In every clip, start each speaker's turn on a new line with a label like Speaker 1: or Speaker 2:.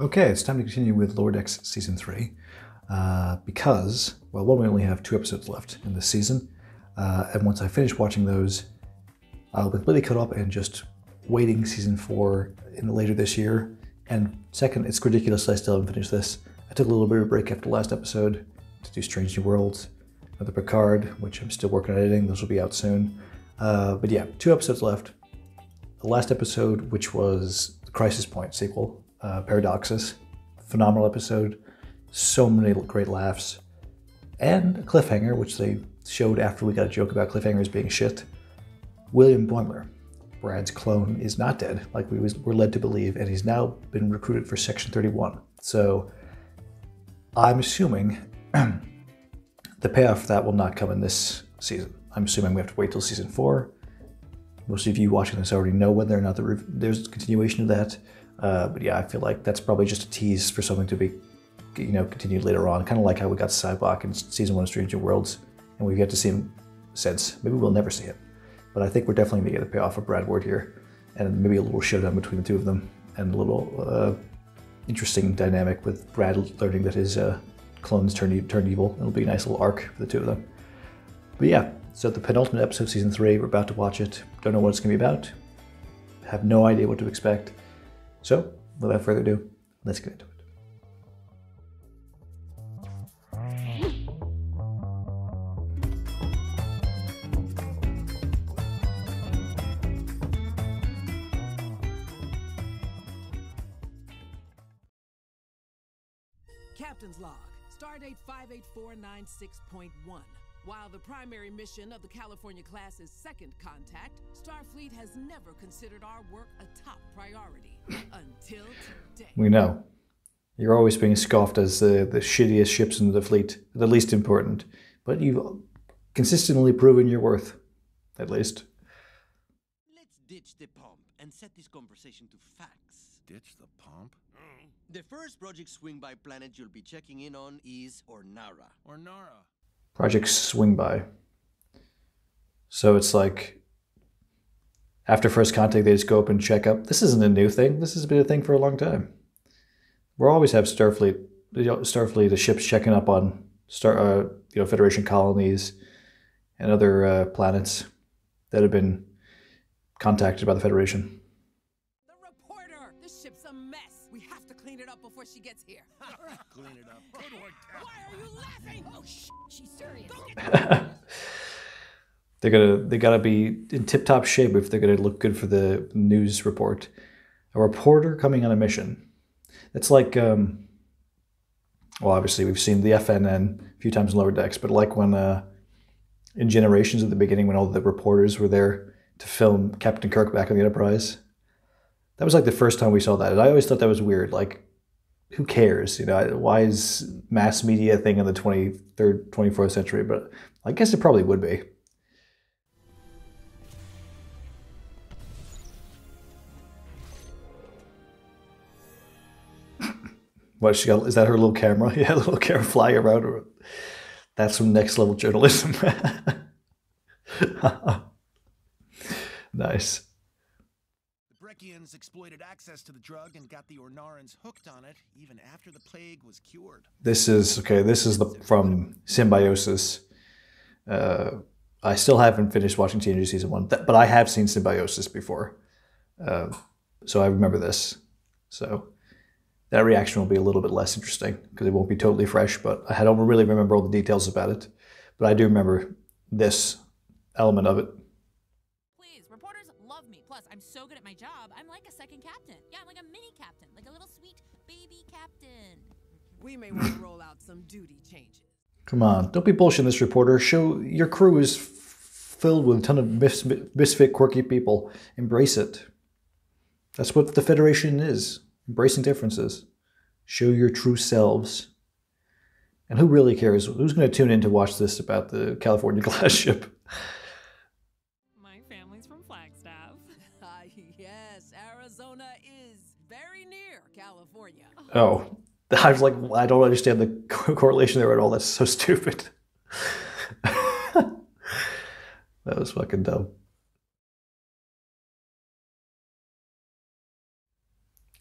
Speaker 1: Okay, it's time to continue with Lower Decks Season 3, because, well, one, we only have 2 episodes left in this season, and once I finish watching those, I'll be completely caught up and just waiting Season 4 later this year. And second, it's ridiculous I still haven't finished this. I took a little bit of a break after the last episode to do Strange New Worlds, another Picard, which I'm still working on editing. Those will be out soon. But yeah, 2 episodes left. The last episode, which was the Crisis Point sequel, Paradoxus, phenomenal episode, so many great laughs, and a cliffhanger, which they showed after we got a joke about cliffhangers being shit. William Boimler, Brad's clone, is not dead, like we were led to believe, and he's now been recruited for Section 31. So I'm assuming the payoff for that will not come in this season. I'm assuming we have to wait till Season 4. Most of you watching this already know whether or not there's a continuation of that. But yeah, I feel like that's probably just a tease for something to be, continued later on. Kind of like how we got Cybok in Season 1 of Stranger Worlds, and we've yet to see him since. Maybe we'll never see him. But I think we're definitely going to get a payoff of Brad Ward here, and maybe a little showdown between the two of them, and a little interesting dynamic with Brad learning that his clones turned evil. It'll be a nice little arc for the two of them. But yeah, so the penultimate episode of Season 3, we're about to watch it. Don't know what it's going to be about. Have no idea what to expect. So, without further ado, let's get into it.
Speaker 2: Captain's log, stardate 58496.1. While the primary mission of the California class is second contact, Starfleet has never considered our work a top priority. Until today.
Speaker 1: We know. You're always being scoffed as the shittiest ships in the fleet, the least important. But you've consistently proven your worth, at least.
Speaker 3: Let's ditch the pomp and set this conversation to facts.
Speaker 4: Ditch the pomp?
Speaker 3: The first Project Swing-By planet you'll be checking in on is Ornara.
Speaker 4: Ornara.
Speaker 1: Project Swing By. So it's like, after first contact, they just go up and check up. This isn't a new thing. This has been a thing for a long time. We'll always have Starfleet, the ships checking up on Federation colonies and other planets that have been contacted by the Federation.
Speaker 2: The reporter! This ship's a mess. We have to clean it up before she gets here.
Speaker 4: Clean it up. Good work, Captain.
Speaker 2: Why are you laughing? Oh, she's serious.
Speaker 1: They gotta be in tip-top shape if they're gonna look good for the news report. A reporter coming on a mission. It's like, well, obviously we've seen the FNN a few times in Lower Decks, but like when in Generations at the beginning, when all the reporters were there to film Captain Kirk back on the Enterprise. That was like the first time we saw that, and I always thought that was weird. Like, who cares? Why is mass media a thing in the 23rd, 24th century? But I guess it probably would be. What, she got? Is that her little camera? Yeah, a little camera flying around her. That's some next level journalism. Nice.
Speaker 4: The Breckians exploited access to the drug and got the Ornarans hooked on it even after the plague was cured.
Speaker 1: This is from Symbiosis. I still haven't finished watching TNG Season 1, but I have seen Symbiosis before. So I remember this. So that reaction will be a little bit less interesting because it won't be totally fresh, but I don't really remember all the details about it. But I do remember this element of it.
Speaker 5: Please, reporters love me. Plus, I'm so good at my job, I'm like a second captain. Yeah, I'm like a mini captain, like a little sweet baby captain.
Speaker 2: We may want to roll out some duty changes.
Speaker 1: Come on, don't be bullshitting this, reporter. Show your crew is filled with a ton of misfit, quirky people. Embrace it. That's what the Federation is. Embracing differences. Show your true selves. And who really cares? Who's going to tune in to watch this about the California class ship?
Speaker 5: My family's from Flagstaff.
Speaker 2: Yes, Arizona is very near California.
Speaker 1: Oh, I was like, I don't understand the correlation there at all. That's so stupid. That was fucking dumb.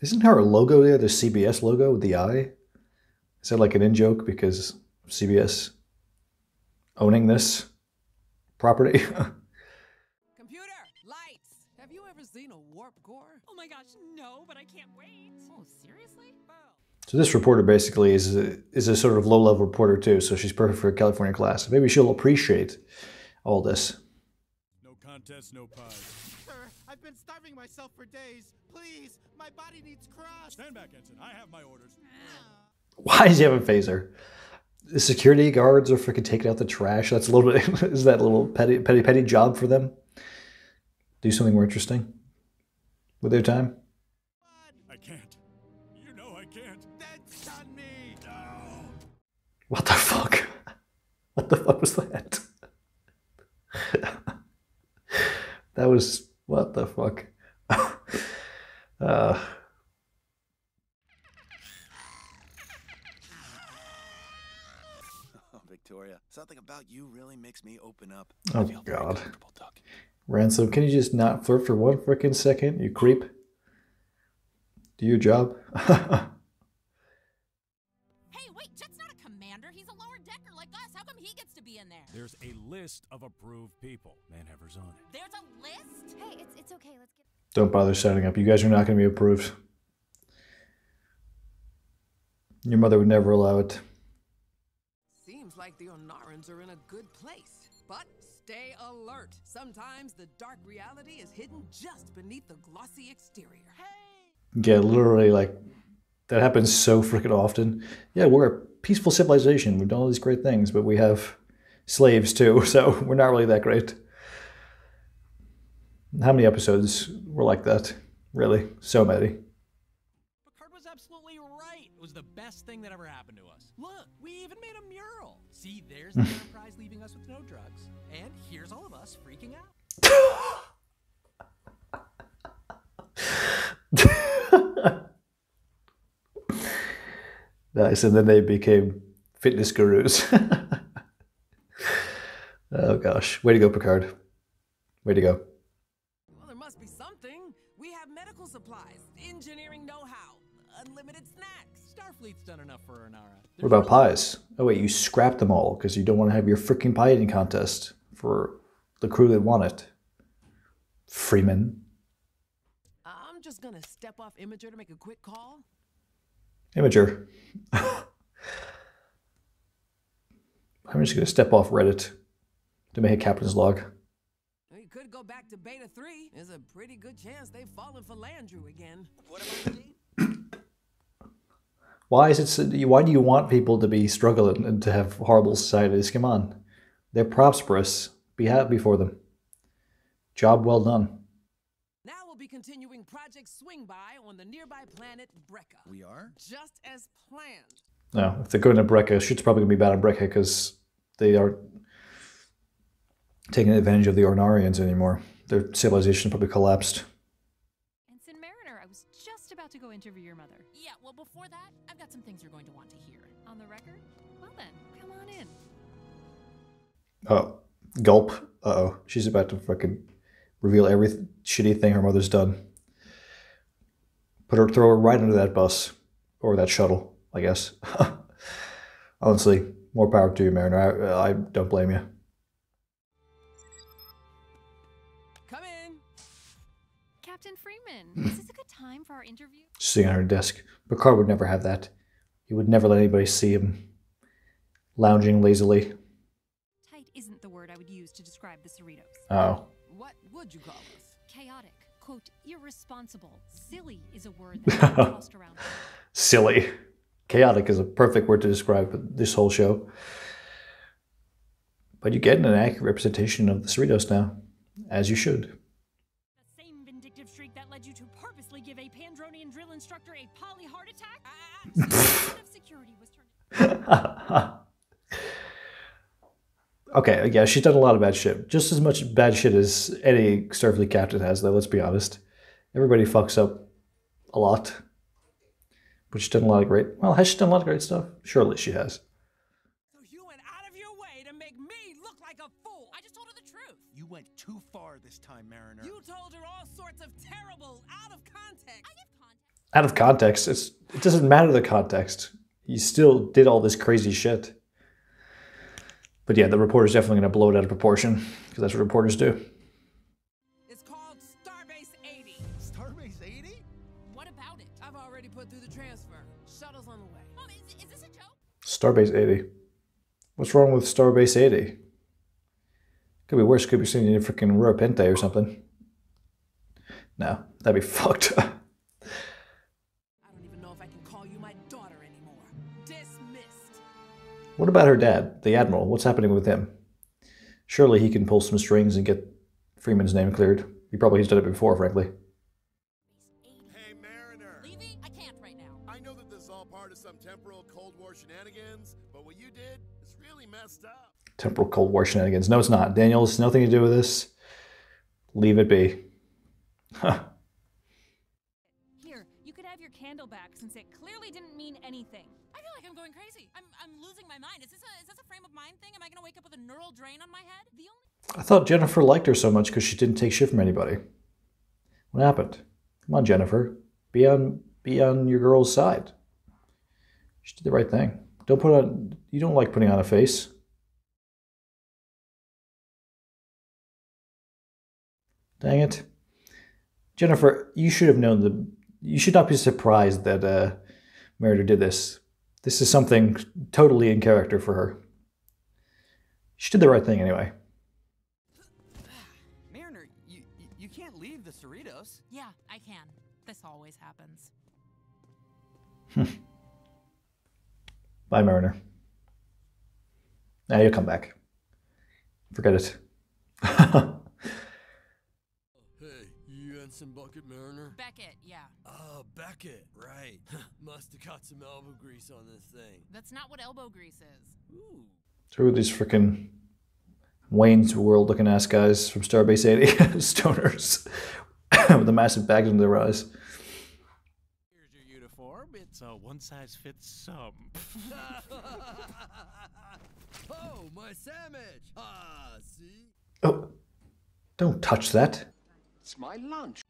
Speaker 1: Isn't her logo there the CBS logo with the eye? Is that like an in-joke because CBS owning this property?
Speaker 2: Computer, lights. Have you ever seen a warp core?
Speaker 5: Oh my gosh, no, but I can't wait. Oh, seriously?
Speaker 1: So this reporter basically is a sort of low-level reporter too, so she's perfect for a California class. Maybe she'll appreciate all this.
Speaker 6: No contest, no pies.
Speaker 4: Sir, I've been starving myself for days. Please, my body needs crust.
Speaker 6: Stand back, Ensign. I have my orders.
Speaker 1: Why does he have a phaser? The security guards are freaking taking out the trash. That's a little bit. Is that a little petty job for them? Do something more interesting with their time.
Speaker 6: I can't. You know I can't.
Speaker 4: Then stun me. No.
Speaker 1: What the fuck? What the fuck was that? That was what the fuck.
Speaker 4: Oh, Victoria, something about you really makes me open up.
Speaker 1: Oh,
Speaker 4: I feel very
Speaker 1: God.
Speaker 4: comfortable talking.
Speaker 1: Ransom, can you just not flirt for one freaking second, you creep? Do your job.
Speaker 5: Hey, wait, Jet's not a commander. He's a lower decker like us. How come he gets to be in there?
Speaker 6: There's a list of approved people. Manhaver's on it.
Speaker 5: There's a list?
Speaker 7: Hey, it's okay. Let's get.
Speaker 1: Don't bother setting up. You guys are not going to be approved. Your mother would never allow it.
Speaker 2: Seems like the Ornarans are in a good place. But stay alert. Sometimes the dark reality is hidden just beneath the glossy exterior.
Speaker 1: Yeah, literally, like, that happens so freaking often. Yeah, we're a peaceful civilization. We've done all these great things, but we have slaves too, so we're not really that great. How many episodes were like that? Really? So many.
Speaker 8: Picard was absolutely right. It was the best thing that ever happened to us. Look, we even made a mural. See, there's the Enterprise leaving us with no drugs. And here's all of us freaking out.
Speaker 1: Nice, and then they became fitness gurus. Oh gosh. Way to go, Picard. Way to go.
Speaker 2: Well, there must be something. We have medical supplies, engineering know-how, unlimited snacks.
Speaker 8: Starfleet's done enough for Ornara.
Speaker 1: What about pies? Oh wait, you scrapped them all because you don't want to have your freaking pie eating contest for the crew that want it. Freeman.
Speaker 2: I'm just gonna step off Imager to make a quick call.
Speaker 1: Imager. I'm just going to step off Reddit to make a captain's log.
Speaker 2: We could go back to Beta 3. There's a pretty good chance they've fallen for Landrew again. What about the date?
Speaker 1: Why do you want people to be struggling and to have horrible societies? Come on. They're prosperous. Be happy for them. Job well done.
Speaker 2: Now we'll be continuing Project Swing By on the nearby planet Brekka.
Speaker 4: We are?
Speaker 2: Just as planned.
Speaker 1: No, if they're going to Brekka, shit's probably going to be bad on Brekka because they aren't taking advantage of the Ornarians anymore. Their civilization probably collapsed.
Speaker 7: Ensign Mariner, I was just about to go interview your mother.
Speaker 5: Yeah, well, before that, I've got some things you're going to want to hear.
Speaker 7: On the record? Well then, come on in.
Speaker 1: Oh, gulp. Uh-oh. She's about to fucking reveal every shitty thing her mother's done. Throw her right under that bus. Or that shuttle, I guess. Honestly, more power to you, Mariner. I don't blame you.
Speaker 2: Come in.
Speaker 7: Captain Freeman, is this a good time for our interview?
Speaker 1: Sitting on her desk. Picard would never have that. He would never let anybody see him lounging lazily.
Speaker 7: Tight isn't the word I would use to describe the Cerritos.
Speaker 1: Oh.
Speaker 2: What would you call us?
Speaker 7: Chaotic, quote, irresponsible, silly is a word that gets tossed around.
Speaker 1: Silly. Chaotic is a perfect word to describe this whole show. But you're getting an accurate representation of the Cerritos now, as you should.
Speaker 7: The same vindictive streak that led you to purposely give a Pandronian drill instructor a poly heart attack? Of security was turned.
Speaker 1: Okay, yeah, she's done a lot of bad shit. Just as much bad shit as any Starfleet captain has, though, let's be honest. Everybody fucks up a lot. But she's done a lot of great... Well, has she done a lot of great stuff? Surely she has.
Speaker 2: So you went out of your way to make me look like a fool.
Speaker 5: I just told her the truth.
Speaker 4: You went too far this time, Mariner.
Speaker 2: You told her all sorts of terrible, out of context.
Speaker 5: I give context.
Speaker 1: Out of context. It doesn't matter the context. He still did all this crazy shit. But yeah, the reporter's definitely going to blow it out of proportion, because that's what reporters do.
Speaker 2: It's called Starbase 80.
Speaker 4: Starbase 80?
Speaker 2: What about it? I've already put through the transfer. Shuttle's on the way.
Speaker 5: Mom, is this a joke?
Speaker 1: Starbase 80. What's wrong with Starbase 80? Could be worse. Could be sending you freaking Repente or something. No, that'd be fucked.
Speaker 2: I don't even know if I can call you my daughter anymore. Dismissed.
Speaker 1: What about her dad, the Admiral? What's happening with him? Surely he can pull some strings and get Freeman's name cleared. He probably has done it before, frankly.
Speaker 9: Hey, Mariner.
Speaker 5: Levy, I can't right now.
Speaker 9: I know that this is all part of some temporal Cold War shenanigans, but what you did is really messed up.
Speaker 1: Temporal Cold War shenanigans. No, it's not. Daniel, it's nothing to do with this. Leave it be. Huh.
Speaker 7: Here, you could have your candle back since it clearly didn't mean anything.
Speaker 5: I feel like I'm going crazy. I'm losing my mind. Is this a frame of mind thing? Am I gonna wake up with a neural drain on my head?
Speaker 1: I thought Jennifer liked her so much because she didn't take shit from anybody. What happened? Come on, Jennifer. Be on your girl's side. She did the right thing. You don't like putting on a face. Dang it. Jennifer, you should have known you should not be surprised that Mariner did this. This is something totally in character for her. She did the right thing anyway.
Speaker 8: Mariner, you can't leave the Cerritos.
Speaker 5: Yeah, I can. This always happens.
Speaker 1: Bye, Mariner. Now you'll come back. Forget it.
Speaker 10: Ensign Bucket Mariner?
Speaker 5: Beckett, yeah.
Speaker 10: Ah, Beckett, right. Must have got some elbow grease on this thing.
Speaker 5: That's not what elbow grease is.
Speaker 10: Ooh.
Speaker 1: Through these freaking Wayne's World looking ass guys from Starbase 80 stoners with the massive bags under their eyes.
Speaker 8: Here's your uniform. It's a one-size-fits-some.
Speaker 10: Oh, my sandwich! Ah, see?
Speaker 1: Oh, don't touch that.
Speaker 3: It's my lunch.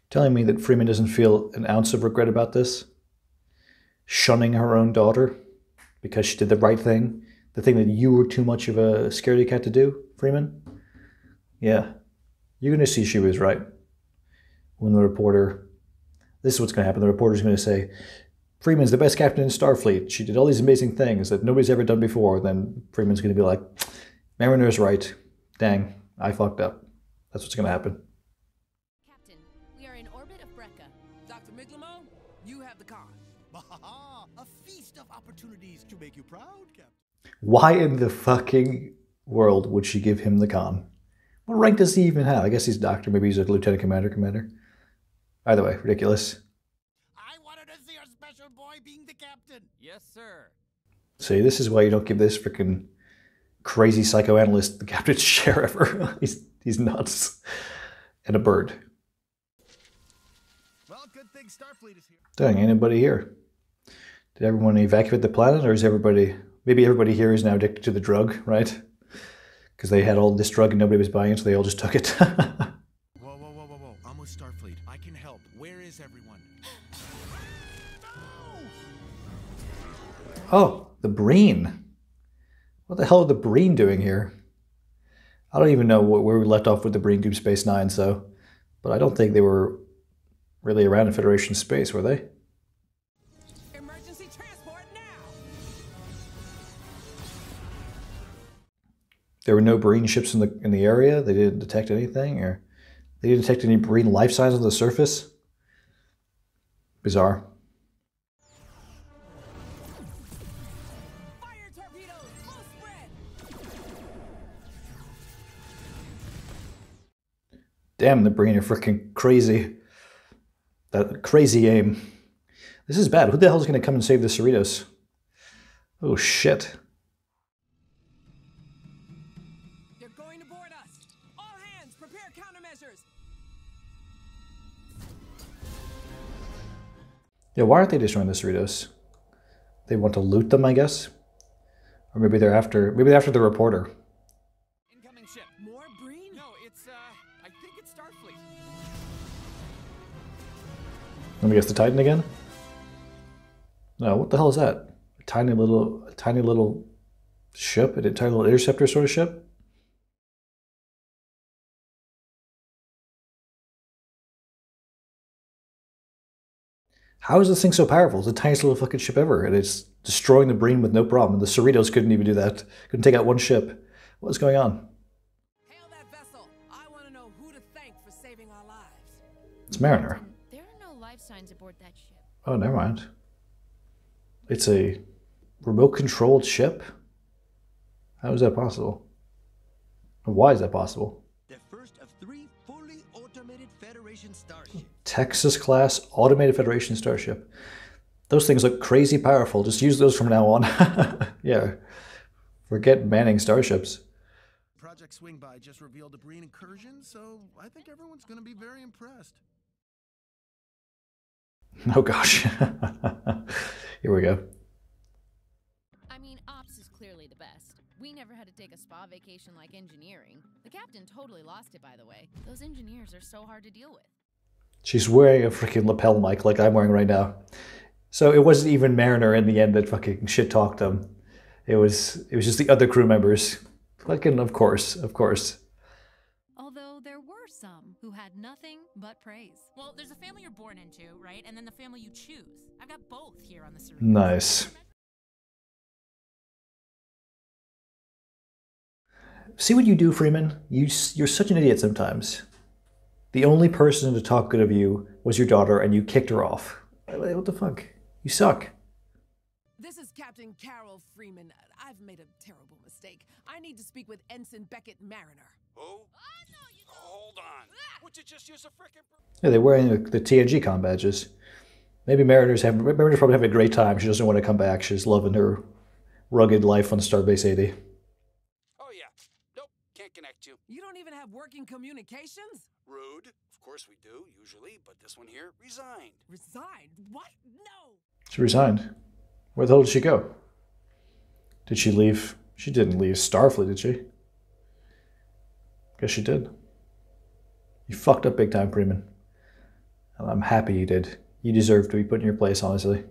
Speaker 1: Telling me that Freeman doesn't feel an ounce of regret about this? Shunning her own daughter because she did the right thing? The thing that you were too much of a scaredy cat to do, Freeman? Yeah. You're going to see she was right. When the reporter... This is what's going to happen. The reporter's going to say, Freeman's the best captain in Starfleet. She did all these amazing things that nobody's ever done before. Then Freeman's going to be like, Mariner's right. Dang, I fucked up. That's what's going to happen.
Speaker 11: Captain, we are in orbit of Brecca.
Speaker 2: Dr. Miglamo, you have the con.
Speaker 4: A feast of opportunities to make you proud, Captain.
Speaker 1: Why in the fucking world would she give him the con? What rank does he even have? I guess he's doctor. Maybe he's a lieutenant commander. Either way, ridiculous.
Speaker 4: I wanted to see our special boy being the captain.
Speaker 8: Yes, sir.
Speaker 1: See, this is why you don't give this freaking crazy psychoanalyst the captain's chair ever. He's nuts. And a bird.
Speaker 4: Well, good thing Starfleet is here.
Speaker 1: Dang, ain't anybody here. Did everyone evacuate the planet, or is everybody... Maybe everybody here is now addicted to the drug, right? Because they had all this drug and nobody was buying it, so they all just took it.
Speaker 4: Whoa. I'm with Starfleet. I can help. Where is everyone? No!
Speaker 1: Oh, the Breen. What the hell are the Breen doing here? I don't even know where we left off with the Breen Deep Space Nine, so... But I don't think they were really around in Federation space, were they?
Speaker 2: Emergency transport now!
Speaker 1: There were no Breen ships in the area? They didn't detect anything? Or they didn't detect any Breen life signs on the surface? Bizarre.
Speaker 2: Fire torpedoes, full spread!
Speaker 1: Damn, the Breen are freaking crazy. That crazy aim. This is bad. Who the hell is going to come and save the Cerritos? Oh, shit.
Speaker 2: They're going to board us! All hands, prepare countermeasures!
Speaker 1: Yeah, why aren't they destroying the Cerritos? They want to loot them, I guess? Or maybe they're after the reporter.
Speaker 2: Incoming ship. More
Speaker 1: Let me guess, the Titan again? No, what the hell is that? A tiny little ship? A tiny little Interceptor sort of ship? How is this thing so powerful? It's the tiniest little fucking ship ever, and it's destroying the Breen with no problem. The Cerritos couldn't even do that. Couldn't take out one ship. What's going on?
Speaker 2: Hail that vessel. I want to know who to thank for saving our lives.
Speaker 1: It's Mariner.
Speaker 11: There are no life signs aboard that ship.
Speaker 1: Oh, never mind. It's a remote-controlled ship? How is that possible? And why is that possible?
Speaker 3: The first of 3 fully automated Federation starships.
Speaker 1: Texas-class automated Federation starship. Those things look crazy powerful. Just use those from now on. Yeah. Forget manning starships.
Speaker 4: Project Swingby just revealed a Breen incursion, so I think everyone's going to be very impressed.
Speaker 1: Oh gosh. Here we go.
Speaker 11: I mean, ops is clearly the best. We never had to take a spa vacation like engineering. The captain totally lost it, by the way. Those engineers are so hard to deal with.
Speaker 1: She's wearing a freaking lapel mic like I'm wearing right now. So it wasn't even Mariner in the end that fucking shit-talked them. It was just the other crew members. Fucking, of course.
Speaker 7: Although there were some who had nothing but praise.
Speaker 5: Well, there's a family you're born into, right? And then the family you choose. I've got both here on the Cerritos.
Speaker 1: Nice. See what you do, Freeman? You're such an idiot sometimes. The only person to talk good of you was your daughter, and you kicked her off. What the fuck? You suck.
Speaker 2: This is Captain Carol Freeman. I've made a terrible mistake. I need to speak with Ensign Beckett Mariner.
Speaker 6: Who? Hold on. Would you just use a frickin'...
Speaker 1: Yeah, they're wearing the TNG comm badges. Maybe Mariner's probably having a great time. She doesn't want to come back. She's loving her rugged life on Starbase 80.
Speaker 6: Oh, yeah. Nope. Can't connect you.
Speaker 2: You don't even have working communications?
Speaker 6: Rude. Of course we do, usually. But this one here, resigned.
Speaker 2: Resigned? What? No!
Speaker 1: She resigned. Where the hell did she go? Did she leave? She didn't leave Starfleet, did she? Guess she did. You fucked up big time, Freeman. And I'm happy you did. You deserve to be put in your place, honestly.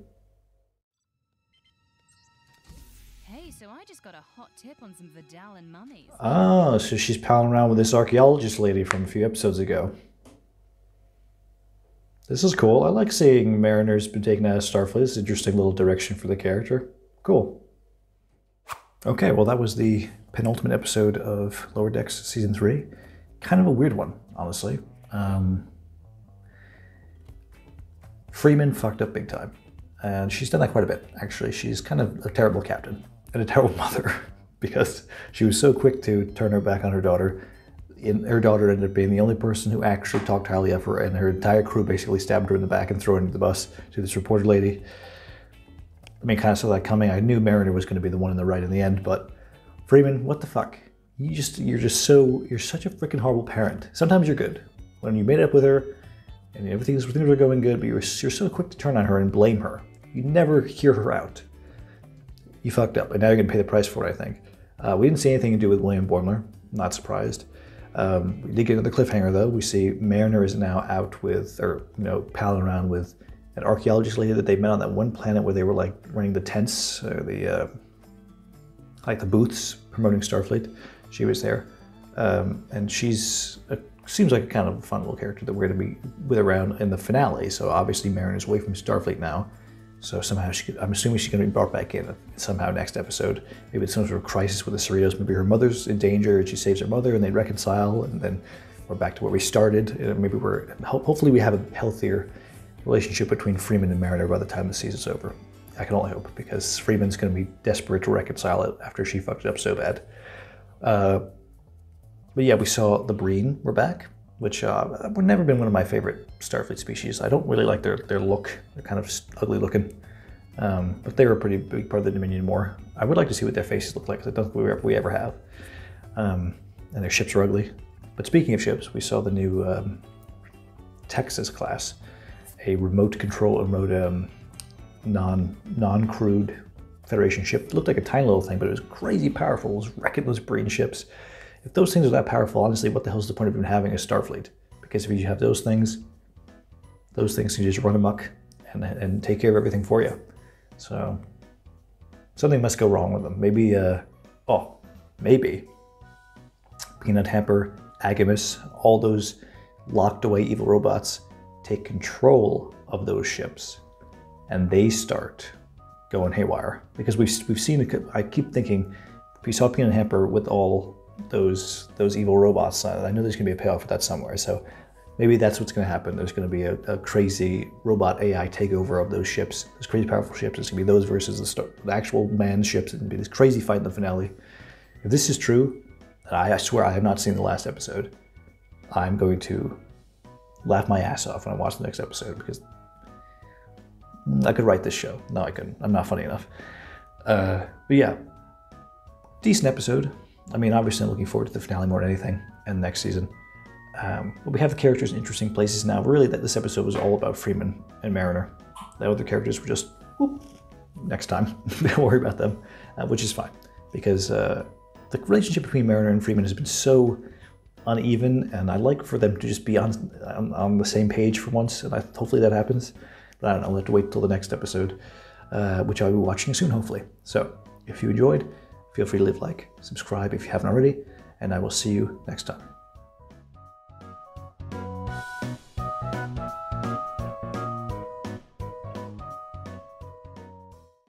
Speaker 12: Hey, so I just got a hot tip on some Vidalan mummies.
Speaker 1: Ah, so she's palling around with this archaeologist lady from a few episodes ago. This is cool. I like seeing Mariner's been taken out of Starfleet. It's an interesting little direction for the character. Cool. Okay, well that was the penultimate episode of Lower Decks Season 3. Kind of a weird one, honestly. Freeman fucked up big time. And she's done that quite a bit, actually. She's kind of a terrible captain and a terrible mother because she was so quick to turn her back on her daughter. Her daughter ended up being the only person who actually talked highly of her, and her entire crew basically stabbed her in the back and threw her into the bus to this reporter lady. I mean, kind of saw that coming. I knew Mariner was going to be the one in the right in the end, but Freeman, what the fuck? You're such a freaking horrible parent. Sometimes you're good. When you made up with her, and things were going good, but you're so quick to turn on her and blame her. You never hear her out. You fucked up, and now you're going to pay the price for it, I think. We didn't see anything to do with William Boimler. Not surprised. We did get another cliffhanger, though. We see Mariner is now out with, or, palling around with an archaeologist lady that they met on that one planet where they were, like, running the tents, or the booths promoting Starfleet. She was there. And she's seems like a kind of fun little character that we're going to be with around in the finale. So obviously Mariner's away from Starfleet now. So somehow I'm assuming she's going to be brought back in somehow next episode. Maybe it's some sort of crisis with the Cerritos. Maybe her mother's in danger and she saves her mother and they reconcile, and then we're back to where we started. Maybe hopefully we have a healthier relationship between Freeman and Mariner by the time the season's over. I can only hope, because Freeman's going to be desperate to reconcile it after she fucked it up so bad. But yeah, we saw the Breen were back, which have never been one of my favorite Starfleet species. I don't really like their look. They're kind of ugly looking. But they were a pretty big part of the Dominion more. I would like to see what their faces look like, because I don't think we ever have. And their ships are ugly. But speaking of ships, we saw the new Texas class, a remote non-crewed Federation ship. It looked like a tiny little thing, but it was crazy powerful. It was wrecking those Breen ships. If those things are that powerful, honestly, what the hell is the point of even having a Starfleet? Because if you have those things, those things can just run amok and take care of everything for you. So something must go wrong with them. Maybe, maybe Peanut Hamper, Agamus, all those locked away evil robots take control of those ships, and they start going haywire. Because we've seen it. I keep thinking, we saw Peanut Hamper with all those evil robots. I know there's going to be a payoff for that somewhere. So maybe that's what's going to happen. There's going to be a crazy robot AI takeover of those ships, those crazy powerful ships. It's going to be those versus the actual manned ships. It's going to be this crazy fight in the finale. If this is true, and I swear I have not seen the last episode, I'm going to laugh my ass off when I watch the next episode, because I could write this show. No, I couldn't. I'm not funny enough. But yeah, decent episode. I mean, obviously I'm looking forward to the finale more than anything, and next season. But we have the characters in interesting places now. Really, this episode was all about Freeman and Mariner. The other characters were just, whoop, next time. Don't worry about them, which is fine. Because the relationship between Mariner and Freeman has been so uneven, and I'd like for them to just be on the same page for once, and hopefully that happens. But I don't know, we'll have to wait till the next episode, which I'll be watching soon, hopefully. So, if you enjoyed, feel free to leave a like, subscribe if you haven't already, and I will see you next time.